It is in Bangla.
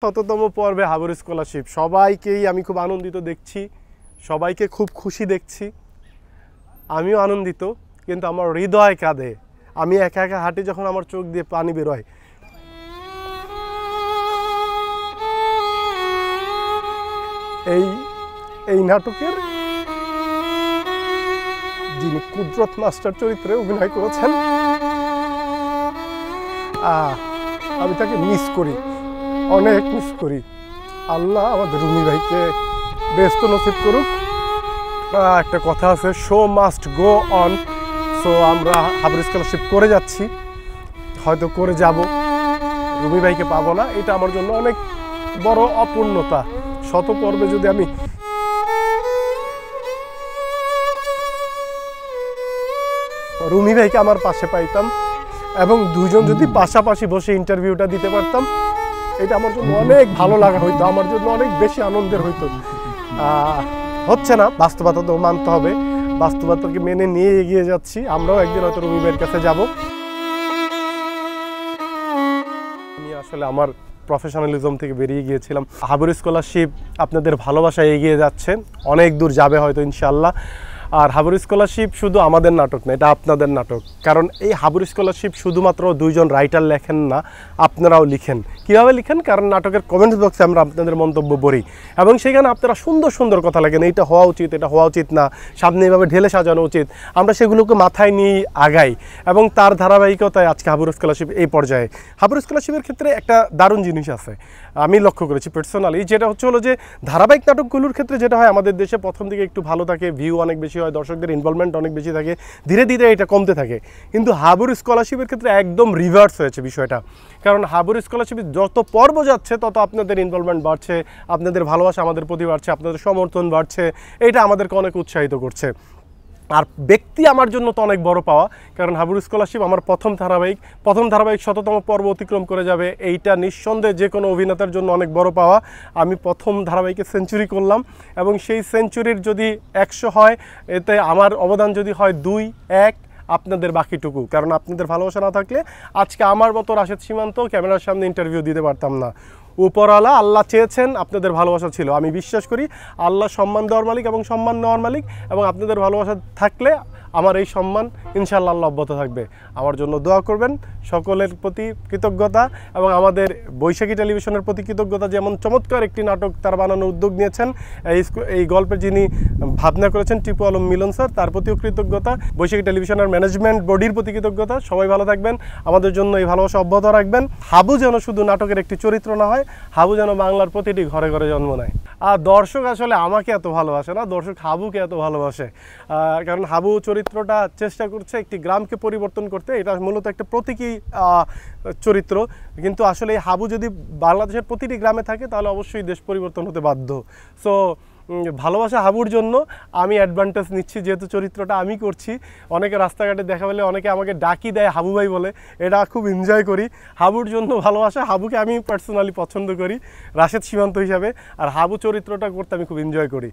শততম পর্বে হাবুর স্কলারশিপ সবাইকেই আমি খুব আনন্দিত দেখছি, সবাইকে খুব খুশি দেখছি, আমিও আনন্দিত, কিন্তু আমার হৃদয় কাঁদে। আমি একা একা হাঁটি যখন আমার চোখ দিয়ে পানি বেরোয়। এই নাটকের যিনি কুদরত মাস্টার চরিত্রে অভিনয় করেছেন, আমি তাকে মিস করি, অনেক মিস করি। আল্লাহ আমাদের রুমি ভাইকে বেস্ত নসিব করুক। একটা কথা আছে, show must go on. So আমরা হাবুর স্কলারশিপ করে যাচ্ছি, হয়তো করে যাব, রুমি ভাইকে পাবো না, এটা আমার জন্য অনেক বড় অপূর্ণতা। শত পর্বে যদি আমি রুমি ভাইকে আমার পাশে পাইতাম এবং দুজন যদি পাশাপাশি বসে ইন্টারভিউটা দিতে পারতাম, এটা আমার জন্য অনেক ভালো লাগা হইতো, আমার জন্য অনেক বেশি আনন্দের হইতো। হচ্ছে না, বাস্তবতা তো মানতে হবে, বাস্তবতাকে মেনে নিয়ে এগিয়ে যাচ্ছি। আমরাও একদিন হয়তো রুমি ভাইয়ের কাছে যাব। আমি আসলে আমার প্রফেশনালিজম থেকে বেরিয়ে গিয়েছিলাম। হাবুর স্কলারশিপ আপনাদের ভালোবাসায় এগিয়ে যাচ্ছে, অনেক দূর যাবে হয়তো ইনশাআল্লাহ। আর হাবুর স্কলারশিপ শুধু আমাদের নাটক না, এটা আপনাদের নাটক। কারণ এই হাবুর স্কলারশিপ শুধুমাত্র দুইজন রাইটার লেখেন না, আপনারাও লিখেন। কীভাবে লিখেন? কারণ নাটকের কমেন্টস বক্সে আমরা আপনাদের মন্তব্য পড়ি এবং সেখানে আপনারা সুন্দর সুন্দর কথা লেখেন, এইটা হওয়া উচিত, এটা হওয়া উচিত না, সামনে এভাবে ঢেলে সাজানো উচিত। আমরা সেগুলোকে মাথায় নিয়ে আগাই এবং তার ধারাবাহিকতায় আজকে হাবুর স্কলারশিপ এই পর্যায়ে। হাবুর স্কলারশিপের ক্ষেত্রে একটা দারুণ জিনিস আছে আমি লক্ষ্য করেছি পার্সোনালি, যেটা হলো যে ধারাবাহিক নাটকগুলোর ক্ষেত্রে যেটা হয়, আমাদের দেশে প্রথম দিকে একটু ভালো থাকে, ভিউ অনেক বেশি হয়, দর্শকদের ইনভলভমেন্ট অনেক বেশি থাকে, ধীরে ধীরে এটা কমতে থাকে। কিন্তু হাবুর স্কলারশিপের ক্ষেত্রে একদম রিভার্স হয়েছে বিষয়টা। কারণ হাবুর স্কলারশিপে যত পর্ব যাচ্ছে তত আপনাদের ইনভলভমেন্ট বাড়ছে, আপনাদের ভালোবাসা আমাদের প্রতি বাড়ছে, আপনাদের সমর্থন বাড়ছে, এটা আমাদেরকে অনেক উৎসাহিত করছে। আর ব্যক্তি আমার জন্য তো অনেক বড় পাওয়া, কারণ হাবুর স্কলারশিপ আমার প্রথম ধারাবাহিক শততম পর্ব অতিক্রম করে যাবে, এইটা নিঃসন্দেহে যে কোনো অভিনেতার জন্য অনেক বড় পাওয়া। আমি প্রথম ধারাবাহিকে সেঞ্চুরি করলাম এবং সেই সেঞ্চুরির যদি 100 হয়, এতে আমার অবদান যদি হয় 2-1, আপনাদের বাকিটুকু। কারণ আপনাদের ভালোবাসা না থাকলে আজকে আমার মতো রাশেদ সীমান্ত ক্যামেরার সামনে ইন্টারভিউ দিতে পারতাম না। উপরওয়ালা আল্লাহ চেয়েছেন, আপনাদের ভালোবাসা ছিল। আমি বিশ্বাস করি আল্লাহ সম্মান দেওয়ার মালিক এবং সম্মান নেওয়ার মালিক, এবং আপনাদের ভালোবাসা থাকলে আমার এই সম্মান ইনশাআল্লাহ আল্লাহ অব্যাহত থাকবে। আমার জন্য দোয়া করবেন, সকলের প্রতি কৃতজ্ঞতা, এবং আমাদের বৈশাখী টেলিভিশনের প্রতি কৃতজ্ঞতা। যেমন চমৎকার একটি নাটক তারা বানানোর উদ্যোগ নিয়েছেন, এই গল্পের যিনি ভাবনা করেছেন টিপু আলম মিলন স্যার, তার প্রতিও কৃতজ্ঞতা। বৈশাখী টেলিভিশনের ম্যানেজমেন্ট বডির প্রতি কৃতজ্ঞতা। সবাই ভালো থাকবেন, আমাদের জন্য এই ভালোবাসা অব্যাহত রাখবেন। হাবু যেন শুধু নাটকের একটি চরিত্র না হয়, হাবু যেন বাংলার প্রতিটি ঘরে ঘরে জন্ম নেয়। আর দর্শক আসলে আমাকে এত ভালোবাসে না, দর্শক হাবুকে এত ভালোবাসে। কারণ হাবু চরিত্রটা চেষ্টা করছে একটি গ্রামকে পরিবর্তন করতে, এটা মূলত একটা প্রতীকী চরিত্র। কিন্তু আসলে হাবু যদি বাংলাদেশের প্রতিটি গ্রামে থাকে তাহলে অবশ্যই দেশ পরিবর্তন হতে বাধ্য। সো ভালোবাসা হাবুর জন্য আমি অ্যাডভান্টেজ নিচ্ছি, যেহেতু চরিত্রটা আমি করছি। অনেকে রাস্তাঘাটে দেখা পেলে অনেকে আমাকে ডাকি দেয় হাবু ভাই বলে, এটা খুব এনজয় করি। হাবুর জন্য ভালোবাসা, হাবুকে আমি পার্সোনালি পছন্দ করি রাশেদ সীমান্ত হিসাবে, আর হাবু চরিত্রটা করতে আমি খুব এনজয় করি।